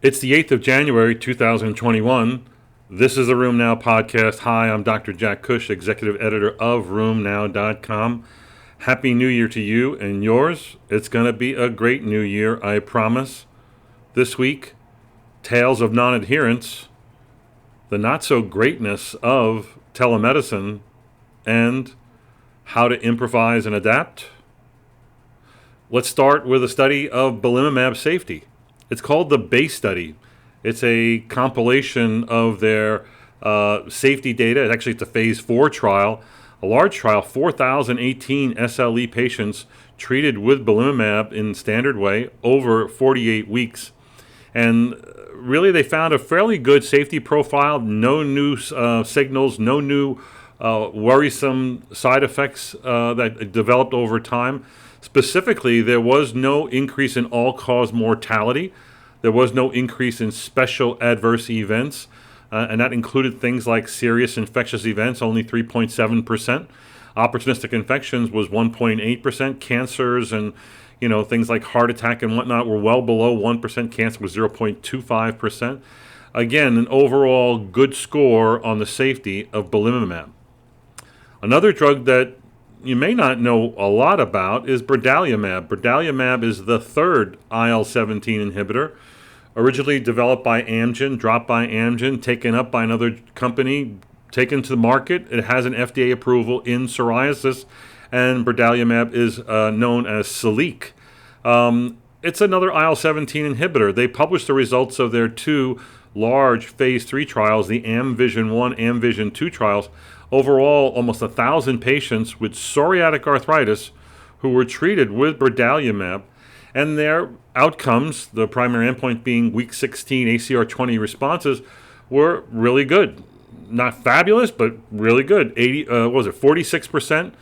It's the 8th of January, 2021. This is the RheumNow podcast. Hi, I'm Dr. Jack Cush, executive editor of RheumNow.com. Happy New Year to you and yours. It's going to be a great new year, I promise. This week, tales of non-adherence, the not-so-greatness of telemedicine, and how to improvise and adapt. Let's start with a study of belimumab safety. It's called the BASE study. It's a compilation of their safety data. Actually, it's a phase 4 trial, a large trial, 4,018 SLE patients treated with belimumab in standard way over 48 weeks. And really, they found a fairly good safety profile, no new signals, no new worrisome side effects that developed over time. Specifically, there was no increase in all-cause mortality. There was no increase in special adverse events, and that included things like serious infectious events, only 3.7%. Opportunistic infections was 1.8%. Cancers and things like heart attack and whatnot were well below 1%. Cancer was 0.25%. Again, an overall good score on the safety of belimumab. Another drug that you may not know a lot about is brodalumab. Brodalumab is the third IL-17 inhibitor, originally developed by Amgen, dropped by Amgen, taken up by another company, taken to the market. It has an FDA approval in psoriasis, and brodalumab is known as Siliq. It's another IL-17 inhibitor. They published the results of their two large phase 3 trials, the AmVision 1, AmVision 2 trials. Overall, almost 1,000 patients with psoriatic arthritis who were treated with brodalumab, and their outcomes, the primary endpoint being week 16 ACR20 responses, were really good. Not fabulous, but really good. 46%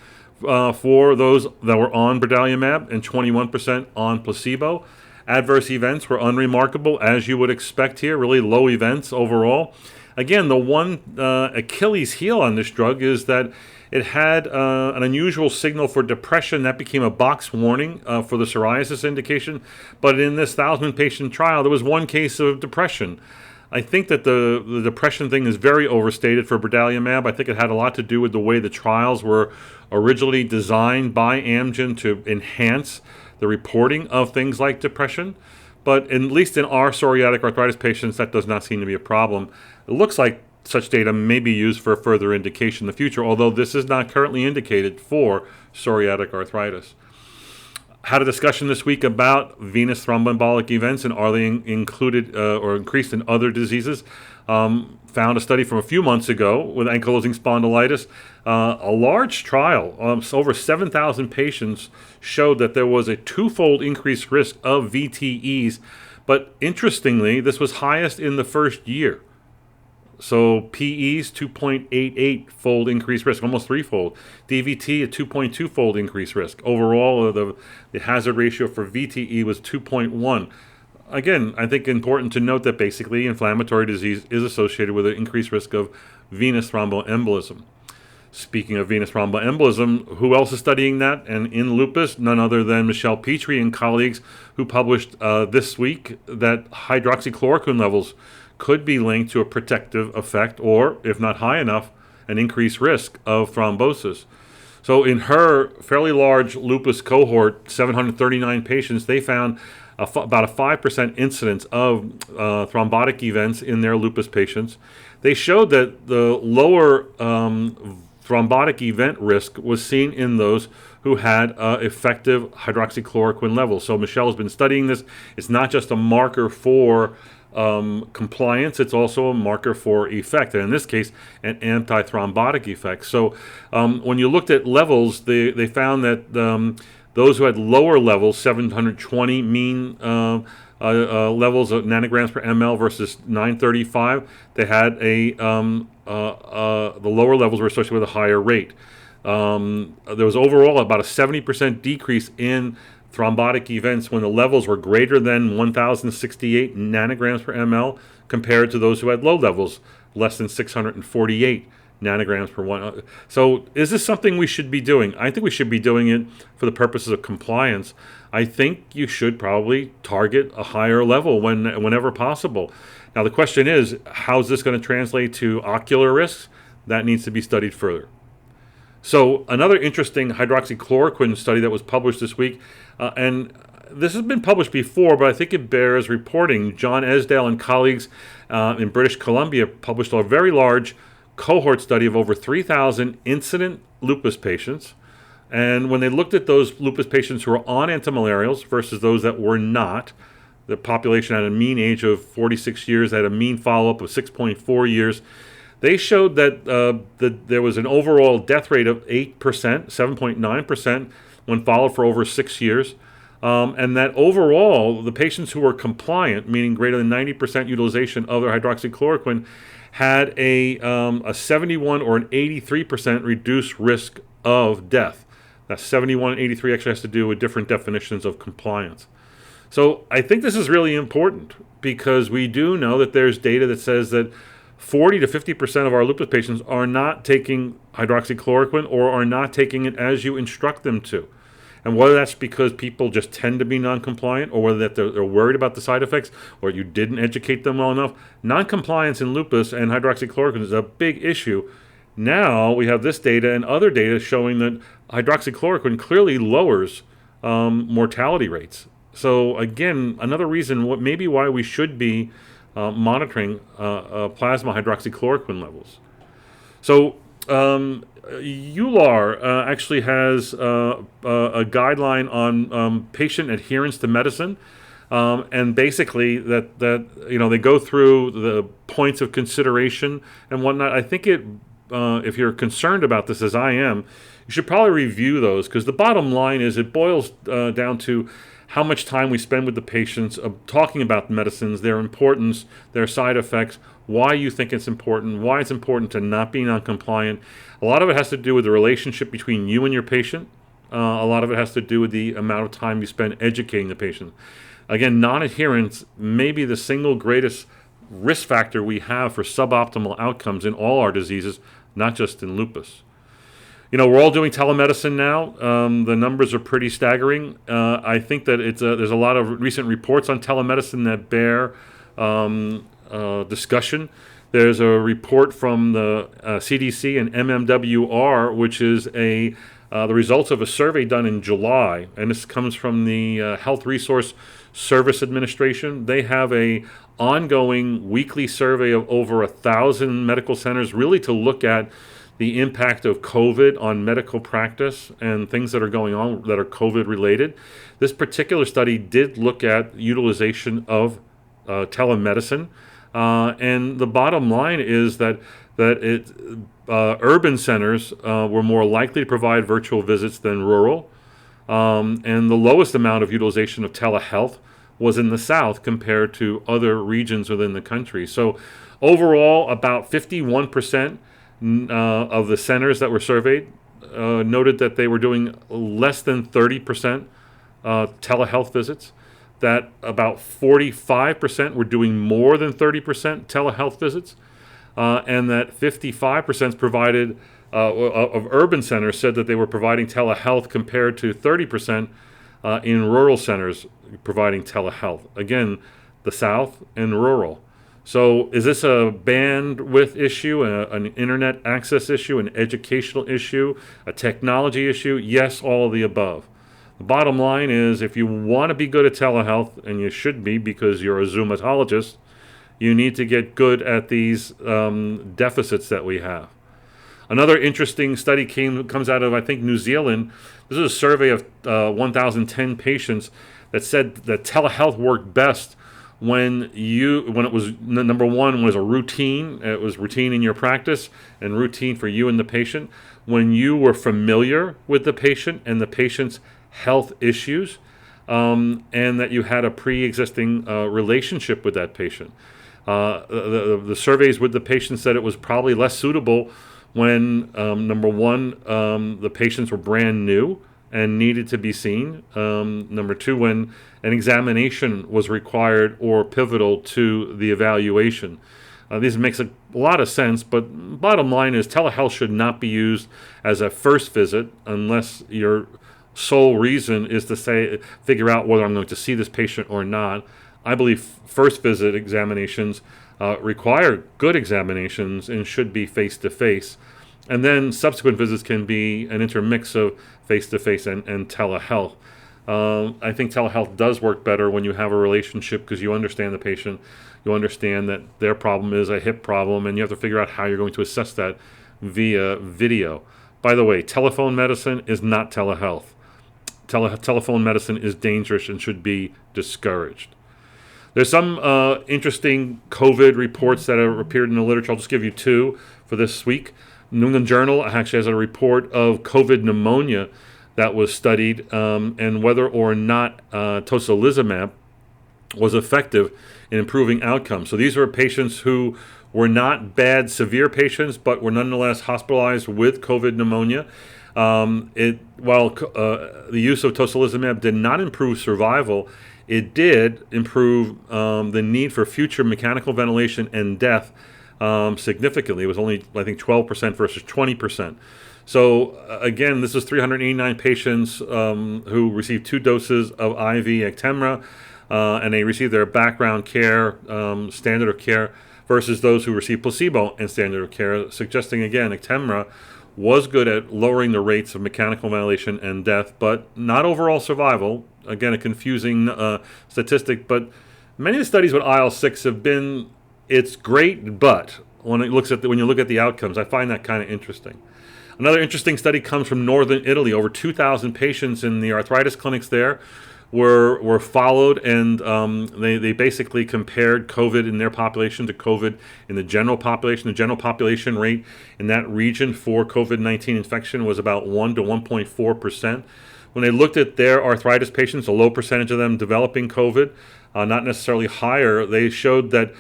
for those that were on brodalumab and 21% on placebo. Adverse events were unremarkable, as you would expect here, really low events overall. Again, the one Achilles heel on this drug is that it had an unusual signal for depression. That became a box warning for the psoriasis indication. But in this 1,000-patient trial, there was one case of depression. I think that the depression thing is very overstated for brodalumab. I think it had a lot to do with the way the trials were originally designed by Amgen to enhance the reporting of things like depression. But at least in our psoriatic arthritis patients, that does not seem to be a problem. It looks like such data may be used for further indication in the future, although this is not currently indicated for psoriatic arthritis. Had a discussion this week about venous thromboembolic events and are they included or increased in other diseases. Found a study from a few months ago with ankylosing spondylitis. A large trial, over 7,000 patients, showed that there was a twofold increased risk of VTEs. But interestingly, this was highest in the first year. So PEs, 2.88-fold increased risk, almost threefold. DVT, a 2.2-fold increased risk. Overall, the hazard ratio for VTE was 2.1. Again, I think important to note that basically inflammatory disease is associated with an increased risk of venous thromboembolism. Speaking of venous thromboembolism, who else is studying that? And in lupus, none other than Michelle Petrie and colleagues who published this week that hydroxychloroquine levels could be linked to a protective effect or, if not high enough, an increased risk of thrombosis. So in her fairly large lupus cohort, 739 patients, they found about a 5% incidence of thrombotic events in their lupus patients. They showed that the lower thrombotic event risk was seen in those who had effective hydroxychloroquine levels. So Michelle has been studying this. It's not just a marker for compliance, it's also a marker for effect, and in this case, an antithrombotic effect. So when you looked at levels, they found that those who had lower levels, 720 mean levels of nanograms per ml versus 935, they had the lower levels were associated with a higher rate. There was overall about a 70% decrease in thrombotic events when the levels were greater than 1,068 nanograms per ml compared to those who had low levels, less than 648 nanograms per one. So is this something we should be doing? I think we should be doing it for the purposes of compliance. I think you should probably target a higher level whenever possible. Now the question is, how's this going to translate to ocular risks? That needs to be studied further. So another interesting hydroxychloroquine study that was published this week, and this has been published before, but I think it bears reporting. John Esdale and colleagues in British Columbia published a very large cohort study of over 3,000 incident lupus patients. And when they looked at those lupus patients who were on antimalarials versus those that were not, the population had a mean age of 46 years, had a mean follow-up of 6.4 years. They showed that there was an overall death rate of 8%, 7.9% when followed for over 6 years. And that overall, the patients who were compliant, meaning greater than 90% utilization of their hydroxychloroquine, had a 71 or an 83% reduced risk of death. That 71 and 83 actually has to do with different definitions of compliance. So I think this is really important because we do know that there's data that says that 40 to 50% of our lupus patients are not taking hydroxychloroquine or are not taking it as you instruct them to. And whether that's because people just tend to be non-compliant or whether that they're worried about the side effects or you didn't educate them well enough, non-compliance in lupus and hydroxychloroquine is a big issue. Now we have this data and other data showing that hydroxychloroquine clearly lowers mortality rates. So again, another reason maybe why we should be monitoring plasma hydroxychloroquine levels. So EULAR actually has a guideline on patient adherence to medicine, and basically that they go through the points of consideration and whatnot. I think if you're concerned about this, as I am, you should probably review those because the bottom line is it boils down to how much time we spend with the patients, talking about medicines, their importance, their side effects, why you think it's important, why it's important to not be non-compliant. A lot of it has to do with the relationship between you and your patient. A lot of it has to do with the amount of time you spend educating the patient. Again, non-adherence may be the single greatest risk factor we have for suboptimal outcomes in all our diseases, not just in lupus. We're all doing telemedicine now. The numbers are pretty staggering. I think that there's a lot of recent reports on telemedicine that bear discussion. There's a report from the CDC and MMWR, which is the results of a survey done in July, and this comes from the Health Resource Service Administration. They have a ongoing weekly survey of over 1,000 medical centers, really to look at the impact of COVID on medical practice and things that are going on that are COVID related. This particular study did look at utilization of telemedicine, and the bottom line is that urban centers were more likely to provide virtual visits than rural, and the lowest amount of utilization of telehealth was in the South compared to other regions within the country. So overall, about 51% of the centers that were surveyed noted that they were doing less than 30% telehealth visits, that about 45% were doing more than 30% telehealth visits, and that 55% provided of urban centers said that they were providing telehealth compared to 30% in rural centers providing telehealth. Again, the South and rural. So is this a bandwidth issue, an internet access issue, an educational issue, a technology issue? Yes, all of the above. The bottom line is if you want to be good at telehealth, and you should be because you're a zoomatologist, you need to get good at these deficits that we have. Another interesting study comes out of, I think, New Zealand. This is a survey of 1,010 patients that said that telehealth worked best when it was, number one, was a routine. It was routine in your practice and routine for you and the patient. When you were familiar with the patient and the patient's health issues, and that you had a pre-existing relationship with that patient. The surveys with the patient said it was probably less suitable when, number one, the patients were brand new and needed to be seen. Number two, when an examination was required or pivotal to the evaluation. These makes a lot of sense, but bottom line is telehealth should not be used as a first visit unless your sole reason is to figure out whether I'm going to see this patient or not. I believe first visit examinations require good examinations and should be face-to-face. And then subsequent visits can be an intermix of face-to-face and telehealth. I think telehealth does work better when you have a relationship because you understand the patient. You understand that their problem is a hip problem, and you have to figure out how you're going to assess that via video. By the way, telephone medicine is not telehealth. Telephone medicine is dangerous and should be discouraged. There's some interesting COVID reports that have appeared in the literature. I'll just give you two for this week. New England Journal actually has a report of COVID pneumonia that was studied and whether or not tocilizumab was effective in improving outcomes. So these were patients who were not bad, severe patients, but were nonetheless hospitalized with COVID pneumonia. While the use of tocilizumab did not improve survival, it did improve the need for future mechanical ventilation and death significantly. It was only, I think, 12% versus 20%. So again, this is 389 patients who received 2 doses of IV Actemra, and they received their background care, standard of care, versus those who received placebo and standard of care, suggesting again Actemra was good at lowering the rates of mechanical ventilation and death, but not overall survival. Again, a confusing statistic, but many of the studies with IL-6 have been, it's great, but when you look at the outcomes, I find that kind of interesting. Another interesting study comes from northern Italy. Over 2,000 patients in the arthritis clinics there were followed, and they basically compared COVID in their population to COVID in the general population. The general population rate in that region for COVID-19 infection was about 1 to 1.4%. When they looked at their arthritis patients, a low percentage of them developing COVID, not necessarily higher, they showed that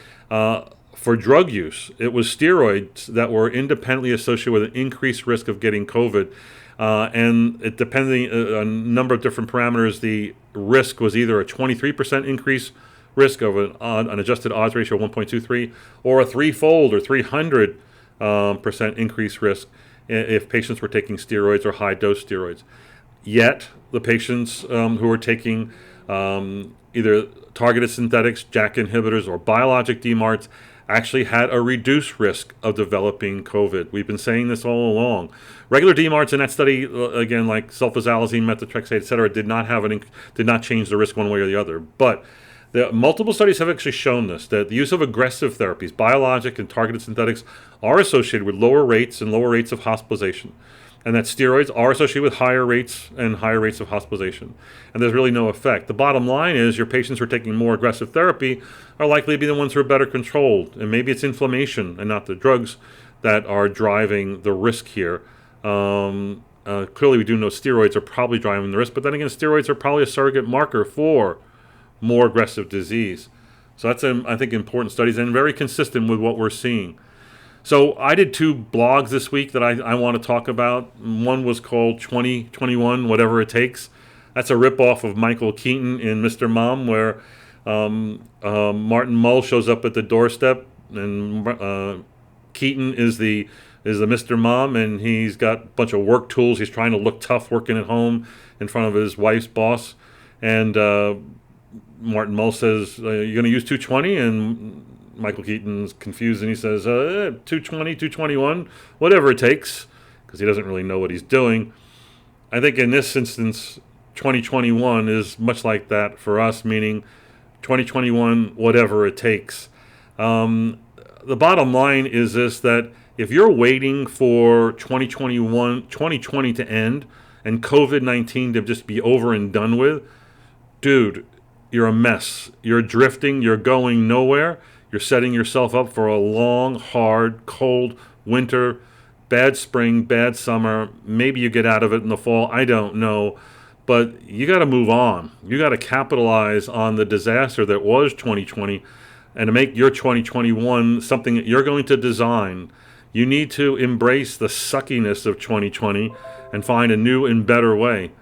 for drug use, it was steroids that were independently associated with an increased risk of getting COVID. And it depending on a number of different parameters, the risk was either a 23% increase risk of an adjusted odds ratio of 1.23, or a threefold or 300% increased risk if patients were taking steroids or high dose steroids. Yet the patients who were taking either targeted synthetics, JAK inhibitors, or biologic DMARDs actually had a reduced risk of developing COVID. We've been saying this all along. Regular DMARDs in that study, again, like sulfasalazine, methotrexate, et cetera, did not change the risk one way or the other. But multiple studies have actually shown this, that the use of aggressive therapies, biologic and targeted synthetics, are associated with lower rates of hospitalization, and that steroids are associated with higher rates of hospitalization. And there's really no effect. The bottom line is your patients who are taking more aggressive therapy are likely to be the ones who are better controlled. And maybe it's inflammation and not the drugs that are driving the risk here. Clearly, we do know steroids are probably driving the risk, but then again, steroids are probably a surrogate marker for more aggressive disease. So that's, I think, important studies and very consistent with what we're seeing. So I did 2 blogs this week that I want to talk about. One was called 2021, Whatever It Takes. That's a ripoff of Michael Keaton in Mr. Mom, where Martin Mull shows up at the doorstep, and Keaton is the Mr. Mom, and he's got a bunch of work tools. He's trying to look tough working at home in front of his wife's boss. And Martin Mull says, "You're going to use 220?" And Michael Keaton's confused, and he says, 220, 221, whatever it takes, because he doesn't really know what he's doing. I think in this instance, 2021 is much like that for us, meaning 2021, whatever it takes. The bottom line is this, that if you're waiting for 2020 to end and COVID-19 to just be over and done with, dude, you're a mess. You're drifting. You're going nowhere. You're setting yourself up for a long, hard, cold winter, bad spring, bad summer. Maybe you get out of it in the fall. I don't know. But you got to move on. You got to capitalize on the disaster that was 2020 and to make your 2021 something that you're going to design. You need to embrace the suckiness of 2020 and find a new and better way.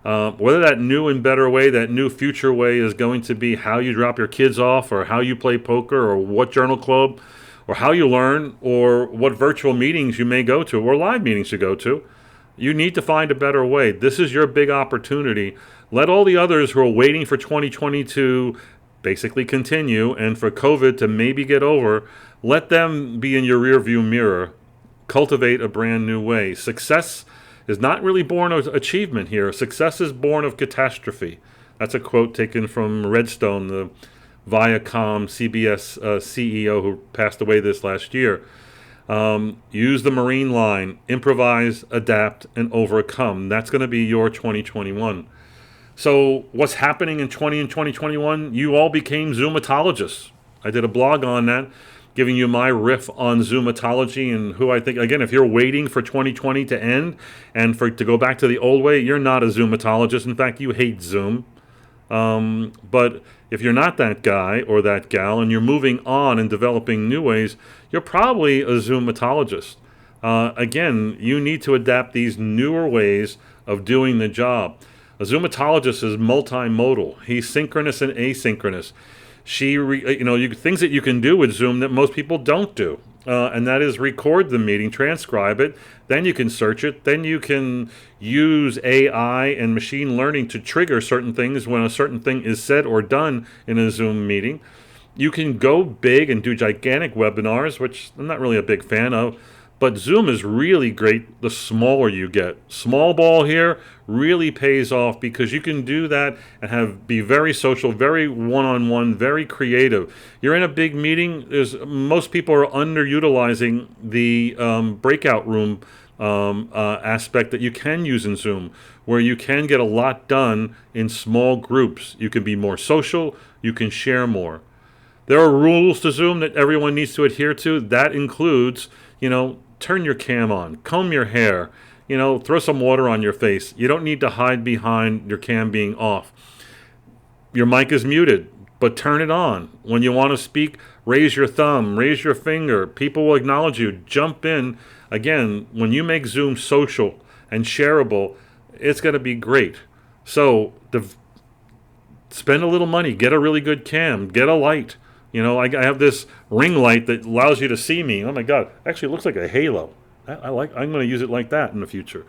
Whether that new and better way, that new future way, is going to be how you drop your kids off, or how you play poker, or what journal club, or how you learn, or what virtual meetings you may go to, or live meetings you go to. You need to find a better way. This is your big opportunity. Let all the others who are waiting for 2020 to basically continue and for COVID to maybe get over, let them be in your rearview mirror. Cultivate a brand new way. Success is not really born of achievement here. Success is born of catastrophe. That's a quote taken from Redstone, the Viacom CBS CEO who passed away this last year. Use the Marine line, improvise, adapt, and overcome. That's going to be your 2021. So what's happening in 2021? You all became Zoomatologists. I did a blog on that, giving you my riff on Zoomatology and who I think, again, if you're waiting for 2020 to end and to go back to the old way, you're not a Zoomatologist. In fact, you hate Zoom. But if you're not that guy or that gal and you're moving on and developing new ways, you're probably a Zoomatologist. Again, you need to adapt these newer ways of doing the job. A Zoomatologist is multimodal. He's synchronous and asynchronous. Things that you can do with Zoom that most people don't do. And that is record the meeting, transcribe it, then you can search it, then you can use AI and machine learning to trigger certain things when a certain thing is said or done in a Zoom meeting. You can go big and do gigantic webinars, which I'm not really a big fan of, but Zoom is really great the smaller you get. Small ball here really pays off because you can do that and be very social, very one-on-one, very creative. You're in a big meeting. Most people are underutilizing the breakout room aspect that you can use in Zoom, where you can get a lot done in small groups. You can be more social. You can share more. There are rules to Zoom that everyone needs to adhere to. That includes, turn your cam on, comb your hair, throw some water on your face. You don't need to hide behind your cam being off. Your mic is muted, but turn it on. When you want to speak, raise your thumb, raise your finger. People will acknowledge you. Jump in. Again, when you make Zoom social and shareable, it's going to be great. So spend a little money. Get a really good cam. Get a light. I have this ring light that allows you to see me. Oh my God! Actually, it looks like a halo. I'm going to use it like that in the future.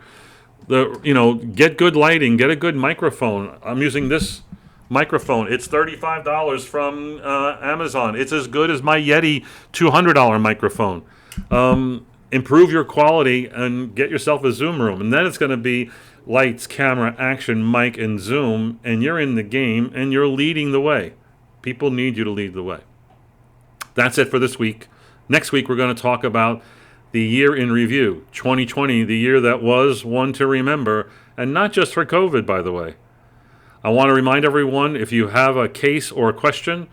Get good lighting. Get a good microphone. I'm using this microphone. It's $35 from Amazon. It's as good as my Yeti $200 microphone. Improve your quality and get yourself a Zoom room, and then it's going to be lights, camera, action, mic, and Zoom, and you're in the game and you're leading the way. People need you to lead the way. That's it for this week. Next week, we're going to talk about the year in review, 2020, the year that was one to remember, and not just for COVID, by the way. I want to remind everyone, if you have a case or a question,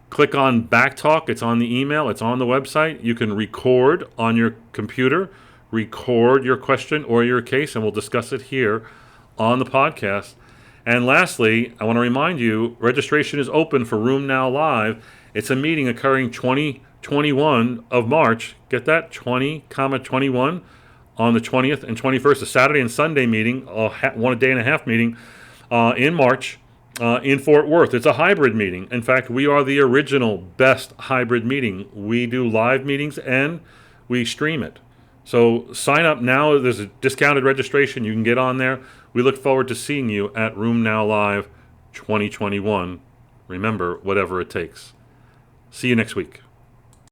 click on Backtalk. It's on the email. It's on the website. You can record on your computer, record your question or your case, and we'll discuss it here on the podcast. And lastly, I want to remind you, registration is open for RheumNow Live. It's a meeting occurring 2021 of March. Get that? 20,21 on the 20th and 21st, a Saturday and Sunday meeting, a day and a half meeting in March in Fort Worth. It's a hybrid meeting. In fact, we are the original best hybrid meeting. We do live meetings and we stream it. So sign up now. There's a discounted registration. You can get on there. We look forward to seeing you at RheumNow Live 2021. Remember, whatever it takes. See you next week.